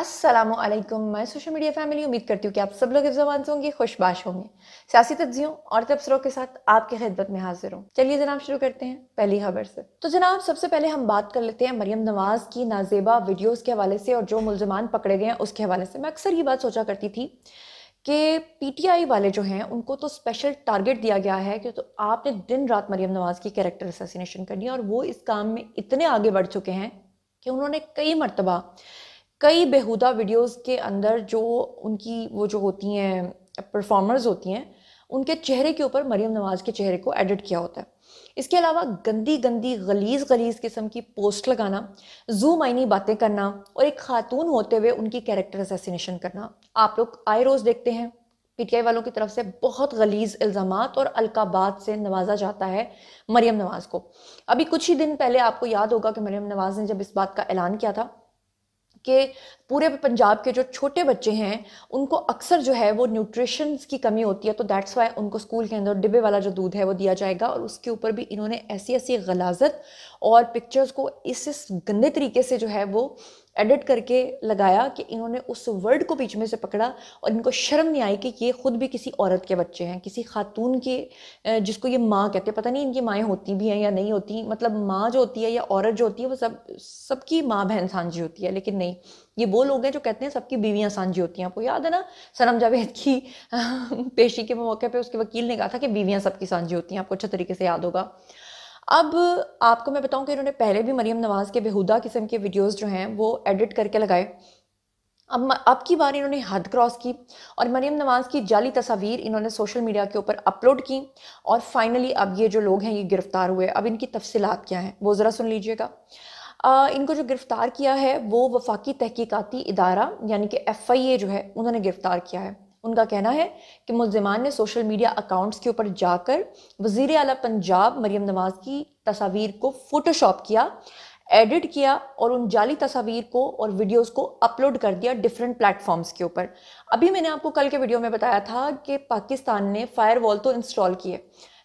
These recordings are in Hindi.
अस्सलामुअलैकुम। मैं सोशल मीडिया फैमिली उम्मीद करती हूँ कि आप सब लोग इस ज़बान से होंगे, खुशबाश होंगे। सियासी तज्जियों और तबसरों के साथ आपकी खिदमत में हाजिर हूँ। चलिए जनाब शुरू करते हैं पहली खबर से। तो जनाब सबसे पहले हम बात कर लेते हैं मरियम नवाज की नाजेबा वीडियोस के हवाले से और जो मुलजमान पकड़े गए हैं उसके हवाले से। मैं अक्सर ये बात सोचा करती थी कि पीटीआई वाले जो हैं उनको तो स्पेशल टारगेट दिया गया है कि तो आपने दिन रात मरियम नवाज की कैरेक्टर असैसिनेशन करनी है, और वो इस काम में इतने आगे बढ़ चुके हैं कि उन्होंने कई मरतबा कई बेहुदा वीडियोस के अंदर जो उनकी वो जो होती हैं परफॉर्मर्स होती हैं उनके चेहरे के ऊपर मरियम नवाज के चेहरे को एडिट किया होता है। इसके अलावा गंदी गंदी गलीज गलीज किस्म की पोस्ट लगाना, जूम आईनी बातें करना और एक खातून होते हुए उनकी कैरेक्टर असैसिनेशन करना आप लोग आए रोज देखते हैं। पीटीआई वालों की तरफ से बहुत गलीज इल्जामात और अलकाबात से नवाजा जाता है मरियम नवाज को। अभी कुछ ही दिन पहले आपको याद होगा कि मरियम नवाज ने जब इस बात का ऐलान किया था कि पूरे पंजाब के जो छोटे बच्चे हैं उनको अक्सर जो है वो न्यूट्रिशंस की कमी होती है, तो दैट्स वाई उनको स्कूल के अंदर डिब्बे वाला जो दूध है वो दिया जाएगा। और उसके ऊपर भी इन्होंने ऐसी ऐसी गलाजत और पिक्चर्स को इस गंदे तरीके से जो है वो एडिट करके लगाया कि इन्होंने उस वर्ड को बीच में से पकड़ा और इनको शर्म नहीं आई कि ये खुद भी किसी औरत के बच्चे हैं, किसी खातून के, जिसको ये माँ कहते हैं। पता नहीं इनकी माएँ होती भी हैं या नहीं होती, मतलब माँ जो होती है या औरत जो होती है वो सबकी माँ बहन सांझी होती है, लेकिन नहीं, ये वो लोग हैं जो कहते हैं सबकी बीवियां सांझी होती हैं। आपको याद है ना सनम जावेद की पेशी के मौके पे उसके वकील ने कहा था कि बीवियां सबकी सांझी होती हैं, आपको अच्छे तरीके से याद होगा। अब आपको मैं बताऊं कि इन्होंने पहले भी मरियम नवाज के बेहुदा किस्म के वीडियोस जो हैं वो एडिट करके लगाए। अब की बार इन्होंने हद क्रॉस की और मरियम नवाज की जाली तस्वीर इन्होंने सोशल मीडिया के ऊपर अपलोड की और फाइनली अब ये जो लोग हैं ये गिरफ्तार हुए। अब इनकी तफसीलात क्या हैं वो ज़रा सुन लीजिएगा। इनको जो गिरफ्तार किया है वो वफाकी तहकीकाती इदारा यानी कि FIA जो है उन्होंने गिरफ्तार किया है। उनका कहना है कि मुल्जिमान ने सोशल मीडिया अकाउंट्स के ऊपर जाकर वज़ीर आला पंजाब मरियम नवाज की तस्वीर को फोटोशॉप किया, एडिट किया और उन जाली तस्वीर को और वीडियोस को अपलोड कर दिया डिफरेंट प्लेटफॉर्म्स के ऊपर। अभी मैंने आपको कल के वीडियो में बताया था कि पाकिस्तान ने फायरवॉल तो इंस्टॉल की है,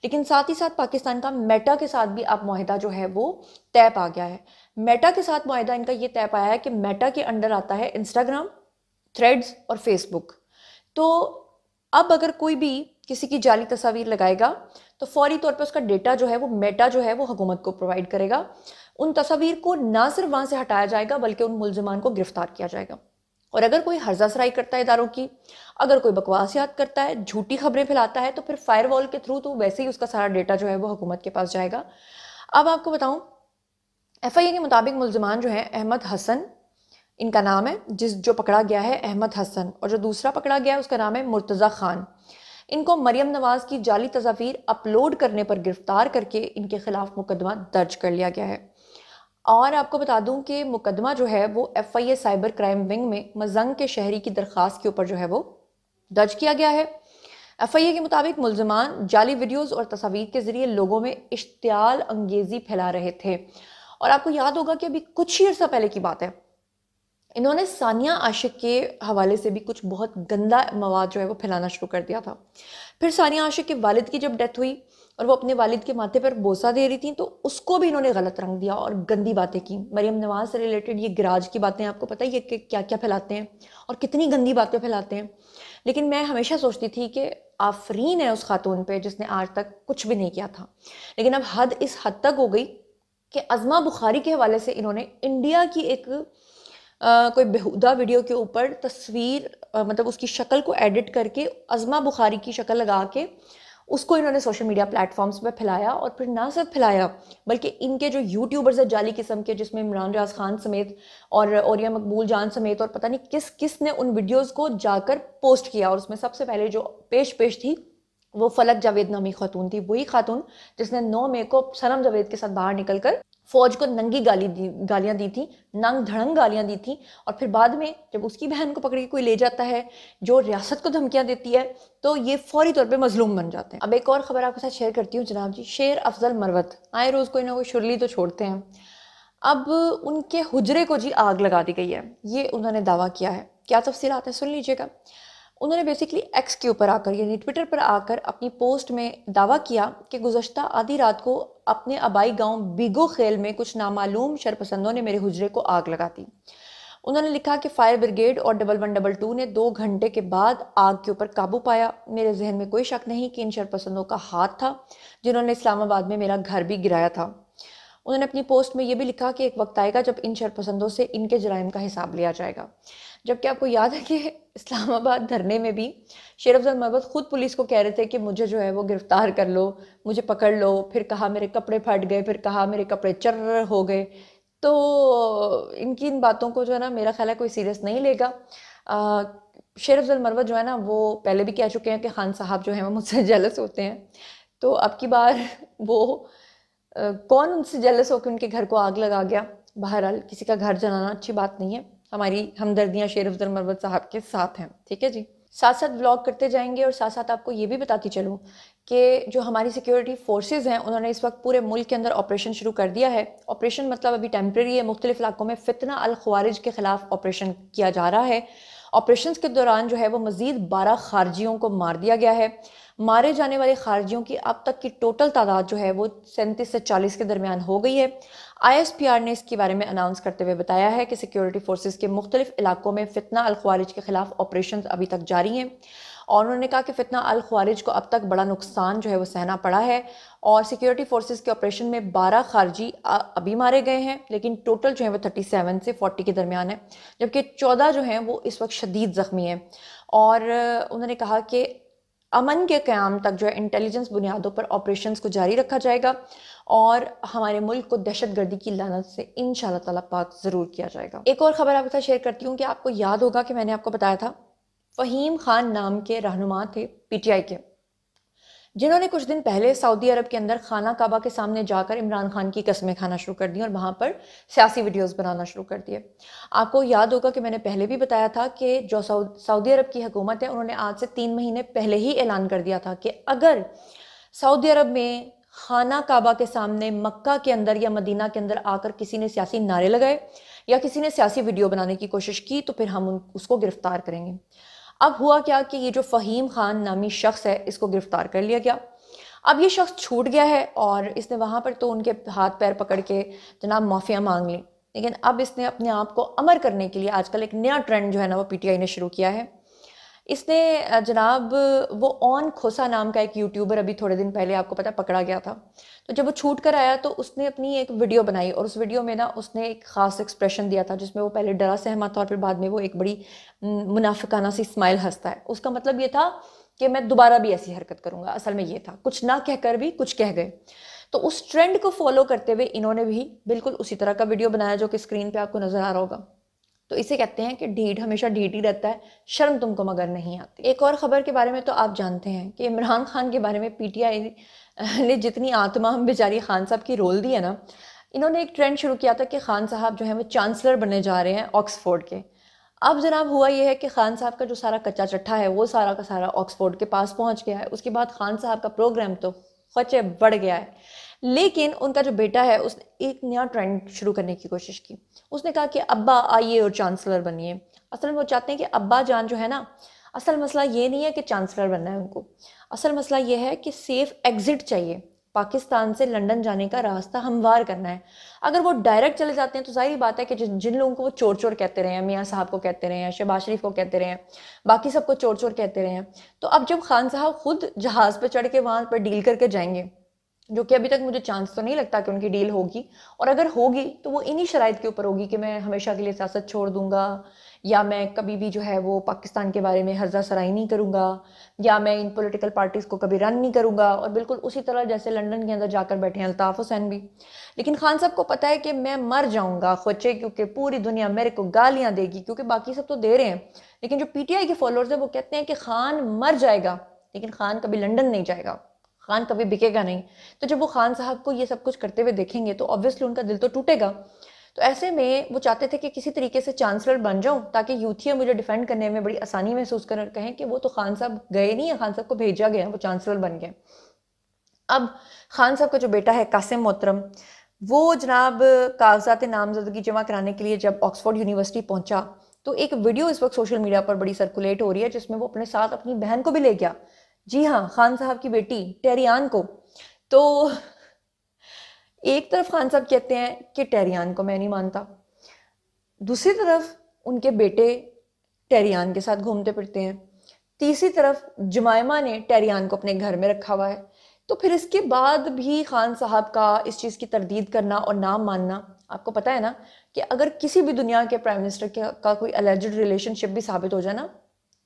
लेकिन साथ ही साथ पाकिस्तान का मेटा के साथ भी अब मुआहिदा जो है वो तय पा गया है। मेटा के साथ मुआहिदा इनका ये तय पाया है कि मेटा के अंडर आता है इंस्टाग्राम, थ्रेड्स और फेसबुक। तो अब अगर कोई भी किसी की जाली तस्वीर लगाएगा तो फौरी तौर पे उसका डेटा जो है वो मेटा जो है वो हुकूमत को प्रोवाइड करेगा। उन तस्वीर को ना सिर्फ वहां से हटाया जाएगा बल्कि उन मुलजमान को गिरफ्तार किया जाएगा। और अगर कोई हर्जासराई करता है इदारों की, अगर कोई बकवासियात करता है, झूठी खबरें फैलाता है, तो फिर फायरवॉल के थ्रू तो वैसे ही उसका सारा डेटा जो है वो हुकूमत के पास जाएगा। अब आपको बताऊं, FIA के मुताबिक मुलजमान जो है अहमद हसन इनका नाम है, जो पकड़ा गया है अहमद हसन, और जो दूसरा पकड़ा गया है उसका नाम है मुर्तज़ा खान। इनको मरियम नवाज की जाली तस्वीर अपलोड करने पर गिरफ्तार करके इनके खिलाफ मुकदमा दर्ज कर लिया गया है। और आपको बता दूं कि मुकदमा जो है वो FIA साइबर क्राइम विंग में मजंग के शहरी की दरख्वास्त के ऊपर जो है वो दर्ज किया गया है। FIA के मुताबिक मुलजमान जाली वीडियोस और तस्वीर के जरिए लोगों में इश्तियाल अंगेजी फैला रहे थे। और आपको याद होगा कि अभी कुछ ही अर्सा पहले की बात है, इन्होंने सानिया आशिक के हवाले से भी कुछ बहुत गंदा मवाद जो है वो फैलाना शुरू कर दिया था। फिर सानिया आशिक के वालिद की जब डेथ हुई और वो अपने वालिद के माथे पर बोसा दे रही थी तो उसको भी इन्होंने गलत रंग दिया और गंदी बातें की। मरियम नवाज से रिलेटेड ये गिराज की बातें आपको पता ही है कि क्या क्या फैलाते हैं और कितनी गंदी बातें फैलाते हैं। लेकिन मैं हमेशा सोचती थी कि आफरीन है उस खातून पे जिसने आज तक कुछ भी नहीं किया था। लेकिन अब हद इस हद तक हो गई कि अज़मा बुखारी के हवाले से इन्होंने इंडिया की एक कोई बेहुदा वीडियो के ऊपर तस्वीर मतलब उसकी शक्ल को एडिट करके अज़मा बुखारी की शक्ल लगा के उसको इन्होंने सोशल मीडिया प्लेटफॉर्म्स पे फैलाया। और फिर ना सिर्फ फैलाया बल्कि इनके जो यूट्यूबर्स है जाली किस्म के, जिसमें इमरान रियाज खान समेत और औरिया मकबूल जान समेत और पता नहीं किस किस ने उन वीडियोस को जाकर पोस्ट किया। और उसमें सबसे पहले जो पेश थी वो फलक जावेद नामी खातून थी, वही खातून जिसने 9 मई को सनम जावेद के साथ बाहर निकलकर फौज को नंगी गालियां दी थी, नंग धड़ंग गालियां दी थी। और फिर बाद में जब उसकी बहन को पकड़ के कोई ले जाता है जो रियासत को धमकियां देती है तो ये फौरी तौर पे मजलूम बन जाते हैं। अब एक और खबर आपके साथ शेयर करती हूँ जनाब जी। शेर अफजल मरवत आए रोज कोई ना कोई शुरली तो छोड़ते हैं। अब उनके हुजरे को जी आग लगा दी गई है, ये उन्होंने दावा किया है। क्या तफसीलात है सुन लीजिएगा। उन्होंने बेसिकली एक्स के ऊपर आकर यानी ट्विटर पर आकर अपनी पोस्ट में दावा किया कि गुज़श्ता आधी रात को अपने आबाई गांव बीगो खेल में कुछ नामालूम शरपसंदों ने मेरे हुजरे को आग लगा दी। उन्होंने लिखा कि फायर ब्रिगेड और 1112 ने 2 घंटे के बाद आग के ऊपर काबू पाया। मेरे जहन में कोई शक नहीं कि इन शरपसंदों का हाथ था जिन्होंने इस्लामाबाद में मेरा घर भी गिराया था। उन्होंने अपनी पोस्ट में ये भी लिखा कि एक वक्त आएगा जब इन शरपसंदों से इनके जराइम का हिसाब लिया जाएगा। जबकि आपको याद है कि इस्लामाबाद धरने में भी शेर अफजल मरवत खुद पुलिस को कह रहे थे कि मुझे जो है वो गिरफ्तार कर लो, मुझे पकड़ लो। फिर कहा मेरे कपड़े फट गए, फिर कहा मेरे कपड़े चर्र हो गए। तो इनकी इन बातों को जो है ना, मेरा ख्याल है कोई सीरियस नहीं लेगा। शेर अफजल मरवत जो है ना, वो पहले भी कह चुके हैं कि खान साहब जो हैं वो मुझसे जेलस होते हैं। तो अब की बार वो कौन उनसे जेलस होकर उनके घर को आग लगा गया। बहरहाल किसी का घर जलाना अच्छी बात नहीं है। हमारी हमदर्दियाँ शेर अफजल मरवत साहब के साथ हैं। ठीक है जी। साथ साथ व्लॉग करते जाएंगे और साथ साथ आपको ये भी बताती चलूँ कि जो हमारी सिक्योरिटी फोर्सेस हैं उन्होंने इस वक्त पूरे मुल्क के अंदर ऑपरेशन शुरू कर दिया है। ऑपरेशन मतलब अभी टेम्प्रेरी है, मुख्तलिफ इलाकों में फितना अल ख्वारिज के खिलाफ ऑपरेशन किया जा रहा है। ऑपरेशन के दौरान जो है वो मजीद 12 खारजियों को मार दिया गया है। मारे जाने वाले खारजियों की अब तक की टोटल तादाद जो है वो 37 से 40 के दरमियान हो गई है। ISPR ने इसके बारे में अनाउंस करते हुए बताया है कि सिक्योरिटी फोर्सेस के मुख्तलिफ इलाकों में फितना अल ख्वारिज के खिलाफ ऑपरेशन अभी तक जारी हैं। और उन्होंने कहा कि फितना अल ख्वारिज को अब तक बड़ा नुकसान जो है वो सहना पड़ा है। और सिक्योरिटी फोर्सेस के ऑपरेशन में 12 खारजी अभी मारे गए हैं, लेकिन टोटल जो है वो 37 से 40 के दरमियान है, जबकि 14 जो हैं वो इस वक्त शदीद ज़ख्मी हैं। और उन्होंने कहा कि अमन के क़याम तक जो है इंटेलिजेंस बुनियादों पर ऑपरेशंस को जारी रखा जाएगा और हमारे मुल्क को दहशतगर्दी की लानत से इंशाअल्लाह ताला पाक ज़रूर किया जाएगा। एक और ख़बर आपके साथ शेयर करती हूँ कि आपको याद होगा कि मैंने आपको बताया था फ़हीम खान नाम के रहनुमा थे PTI के, जिन्होंने कुछ दिन पहले सऊदी अरब के अंदर खाना काबा के सामने जाकर इमरान खान की कस्में खाना शुरू कर दी और वहाँ पर सियासी वीडियोस बनाना शुरू कर दिए। आपको याद होगा कि मैंने पहले भी बताया था कि जो सऊदी अरब की हुकूमत है उन्होंने आज से 3 महीने पहले ही ऐलान कर दिया था कि अगर सऊदी अरब में खाना काबा के सामने मक्का के अंदर या मदीना के अंदर आकर किसी ने सियासी नारे लगाए या किसी ने सियासी वीडियो बनाने की कोशिश की तो फिर हम उसको गिरफ्तार करेंगे। अब हुआ क्या कि ये जो फ़हीम खान नामी शख्स है इसको गिरफ्तार कर लिया गया। अब ये शख्स छूट गया है और इसने वहाँ पर तो उनके हाथ पैर पकड़ के जनाब माफ़िया मांग ली, लेकिन अब इसने अपने आप को अमर करने के लिए आजकल एक नया ट्रेंड जो है ना वो PTI ने शुरू किया है। इसने जनाब वो ऑन खोसा नाम का एक यूट्यूबर अभी थोड़े दिन पहले आपको पता पकड़ा गया था। तो जब वो छूट कर आया तो उसने अपनी एक वीडियो बनाई और उस वीडियो में ना उसने एक ख़ास एक्सप्रेशन दिया था जिसमें वो पहले डरा सहमा था और फिर बाद में वो एक बड़ी मुनाफिकाना सी स्माइल हंसता है। उसका मतलब ये था कि मैं दोबारा भी ऐसी हरकत करूंगा। असल में ये था कुछ ना कहकर भी कुछ कह गए। तो उस ट्रेंड को फॉलो करते हुए इन्होंने भी बिल्कुल उसी तरह का वीडियो बनाया जो कि स्क्रीन पे आपको नजर आ रहा होगा। तो इसे कहते हैं कि ढीठ हमेशा ढीठ ही रहता है, शर्म तुमको मगर नहीं आती। एक और खबर के बारे में तो आप जानते हैं कि इमरान खान के बारे में PTI ने जितनी आत्मा हम बेचारी खान साहब की रोल दी है ना, इन्होंने एक ट्रेंड शुरू किया था कि खान साहब जो है वो चांसलर बनने जा रहे हैं ऑक्सफोर्ड के। अब जनाब हुआ यह है कि खान साहब का जो सारा कच्चा चट्ठा है वो सारा का सारा ऑक्सफोर्ड के पास पहुंच गया है। उसके बाद खान साहब का प्रोग्राम तो खचे बढ़ गया है, लेकिन उनका जो बेटा है उसने एक नया ट्रेंड शुरू करने की कोशिश की। उसने कहा कि अब्बा आइए और चांसलर बनिए। असल में वो चाहते हैं कि अब्बा जान जो है ना, असल मसला ये नहीं है कि चांसलर बनना है उनको, असल मसला ये है कि सेफ एग्जिट चाहिए। पाकिस्तान से लंदन जाने का रास्ता हमवार करना है। अगर वो डायरेक्ट चले जाते हैं तो जाहिर बात है कि जिन लोगों को वो चोर चोर कहते रहे हैं, मियाँ साहब को कहते रहे हैं, शहबाज शरीफ को कहते रहे हैं, बाकी सबको चोर चोर कहते रहे हैं, तो अब जब खान साहब खुद जहाज़ पर चढ़ के वहाँ पर डील करके जाएंगे, जो कि अभी तक मुझे चांस तो नहीं लगता कि उनकी डील होगी, और अगर होगी तो वो इन्हीं शराइत के ऊपर होगी कि मैं हमेशा के लिए सियासत छोड़ दूंगा, या मैं कभी भी जो है वो पाकिस्तान के बारे में हर्जा सराई नहीं करूंगा, या मैं इन पॉलिटिकल पार्टीज़ को कभी रन नहीं करूंगा, और बिल्कुल उसी तरह जैसे लंदन के अंदर जाकर बैठे हैं अल्ताफ़ हुसैन भी। लेकिन खान साहब को पता है कि मैं मर जाऊंगा खोचे, क्योंकि पूरी दुनिया मेरे को गालियां देगी, क्योंकि बाकी सब तो दे रहे हैं, लेकिन जो PTI के फॉलोअर्स है वो कहते हैं कि खान मर जाएगा लेकिन खान कभी लंदन नहीं जाएगा, खान कभी बिकेगा नहीं। तो जब वो खान साहब को ये सब कुछ करते हुए देखेंगे तो ऑब्वियसली उनका दिल तो टूटेगा। तो ऐसे में वो चाहते थे कि किसी तरीके से चांसलर बन जाऊं ताकि यूथिया मुझे डिफेंड करने में बड़ी आसानी महसूस कर कहें कि वो तो खान साहब गए नहीं है, खान साहब को भेजा गया, वो चांसलर बन गए। अब खान साहब का जो बेटा है कासिम मोहतरम, वो जनाब कागजात नामजदगी जमा कराने के लिए जब ऑक्सफोर्ड यूनिवर्सिटी पहुंचा तो एक वीडियो इस वक्त सोशल मीडिया पर बड़ी सर्कुलेट हो रही है जिसमें वो अपने साथ अपनी बहन को भी ले गया। जी हाँ, खान साहब की बेटी टेरियान को। तो एक तरफ खान साहब कहते हैं कि टेरियान को मैं नहीं मानता, दूसरी तरफ उनके बेटे टेरियान के साथ घूमते फिरते हैं। तीसरी तरफ जुमायमा ने टेरियान को अपने घर में रखा हुआ है। तो फिर इसके बाद भी खान साहब का इस चीज़ की तरदीद करना और ना मानना, आपको पता है ना कि अगर किसी भी दुनिया के प्राइम मिनिस्टर का कोई अलेज्ड रिलेशनशिप भी साबित हो जाए ना,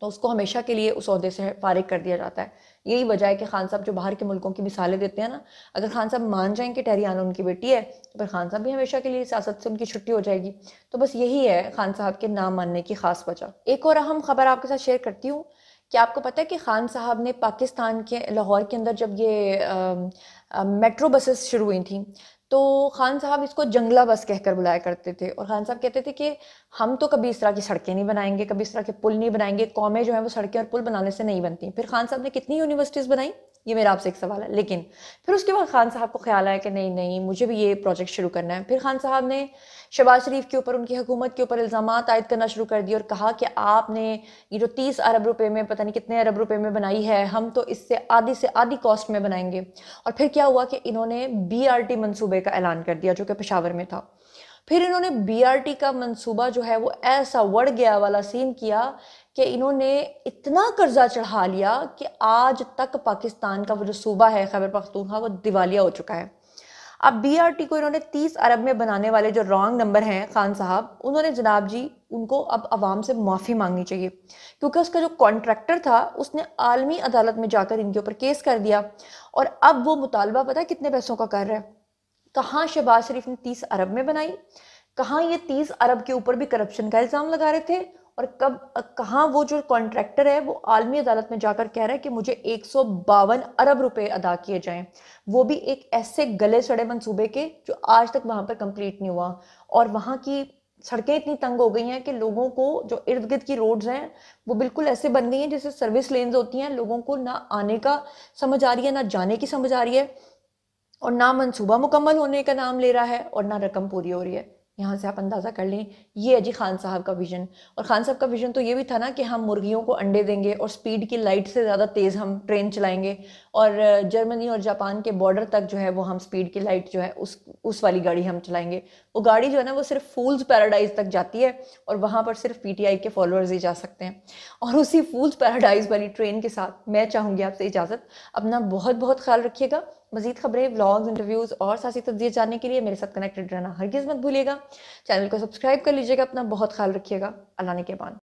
तो उसको हमेशा के लिए उस ओहदे से फारिग कर दिया जाता है। यही वजह है कि खान साहब जो बाहर के मुल्कों की मिसालें देते हैं ना, अगर खान साहब मान जाएं कि टेरियान उनकी बेटी है, तो फिर खान साहब भी हमेशा के लिए सियासत से उनकी छुट्टी हो जाएगी। तो बस यही है खान साहब के ना मानने की खास वजह। एक और अहम खबर आपके साथ शेयर करती हूँ कि आपको पता है कि खान साहब ने पाकिस्तान के लाहौर के अंदर जब ये मेट्रो बसेस शुरू हुई थी, तो खान साहब इसको जंगला बस कहकर बुलाया करते थे। और खान साहब कहते थे कि हम तो कभी इस तरह की सड़कें नहीं बनाएंगे, कभी इस तरह के पुल नहीं बनाएंगे, कौमें जो है वो सड़कें और पुल बनाने से नहीं बनती। फिर खान साहब ने कितनी यूनिवर्सिटीज़ बनाई, ये मेरा आपसे एक सवाल है। लेकिन फिर उसके बाद खान साहब को ख्याल आया कि नहीं नहीं, मुझे भी ये प्रोजेक्ट शुरू करना है। फिर खान साहब ने शहबाज शरीफ के ऊपर, उनकी हुकूमत के ऊपर इल्ज़ामात आयद करना शुरू कर दिए और कहा कि आपने ये जो 30 अरब रुपए में, पता नहीं कितने अरब रुपए में बनाई है, हम तो इससे आधी से आधी कॉस्ट में बनाएंगे। और फिर क्या हुआ कि इन्होंने BRT मंसूबे का ऐलान कर दिया जो कि पेशावर में था। फिर इन्होंने BRT का मंसूबा जो है वो ऐसा वड़ गया वाला सीन किया कि इन्होंने इतना कर्जा चढ़ा लिया कि आज तक पाकिस्तान का वो जो सूबा है खैबर पख्तूनख्वा, वो दिवालिया हो चुका है। अब BRT को इन्होंने 30 अरब में बनाने वाले जो रॉन्ग नंबर हैं खान साहब, उन्होंने जनाब जी उनको अब आवाम से माफ़ी मांगनी चाहिए, क्योंकि उसका जो कॉन्ट्रैक्टर था उसने आलमी अदालत में जाकर इनके ऊपर केस कर दिया। और अब वो मुतालबा पता है कितने पैसों का कर रहा है। कहाँ शहबाज शरीफ ने 30 अरब में बनाई, कहाँ ये 30 अरब के ऊपर भी करप्शन का इल्ज़ाम लगा रहे थे, और कहाँ वो जो कॉन्ट्रैक्टर है वो आलमी अदालत में जाकर कह रहा है कि मुझे 152 अरब रुपए अदा किए जाएं, वो भी एक ऐसे गले सड़े मंसूबे के जो आज तक वहां पर कंप्लीट नहीं हुआ। और वहां की सड़कें इतनी तंग हो गई हैं कि लोगों को, जो इर्द गिर्द की रोड्स हैं वो बिल्कुल ऐसे बन गई हैं जैसे सर्विस लेन्स होती हैं। लोगों को ना आने का समझ आ रही है, ना जाने की समझ आ रही है, और ना मंसूबा मुकम्मल होने का नाम ले रहा है, और ना रकम पूरी हो रही है। यहाँ से आप अंदाज़ा कर लें, ये है जी खान साहब का विजन। और खान साहब का विजन तो ये भी था ना कि हम मुर्गियों को अंडे देंगे और स्पीड की लाइट से ज़्यादा तेज़ हम ट्रेन चलाएंगे, और जर्मनी और जापान के बॉर्डर तक जो है वो हम स्पीड की लाइट जो है उस वाली गाड़ी हम चलाएंगे। वो गाड़ी जो है ना वो सिर्फ फूल्स पैराडाइज तक जाती है, और वहाँ पर सिर्फ PTI के फॉलोअर्स ही जा सकते हैं। और उसी फूल्स पैराडाइज वाली ट्रेन के साथ मैं चाहूँगी आपसे इजाज़त। अपना बहुत बहुत ख्याल रखिएगा। मजीद खबरें, व्लॉग्स, इंटरव्यूज़ और सियासी तज्ज़िये जानने के लिए मेरे साथ कनेक्टेड रहना हरगिज़ मत भूलिएगा। चैनल को सब्सक्राइब कर लीजिएगा। अपना बहुत ख्याल रखिएगा। अल्लाह ने के बाद।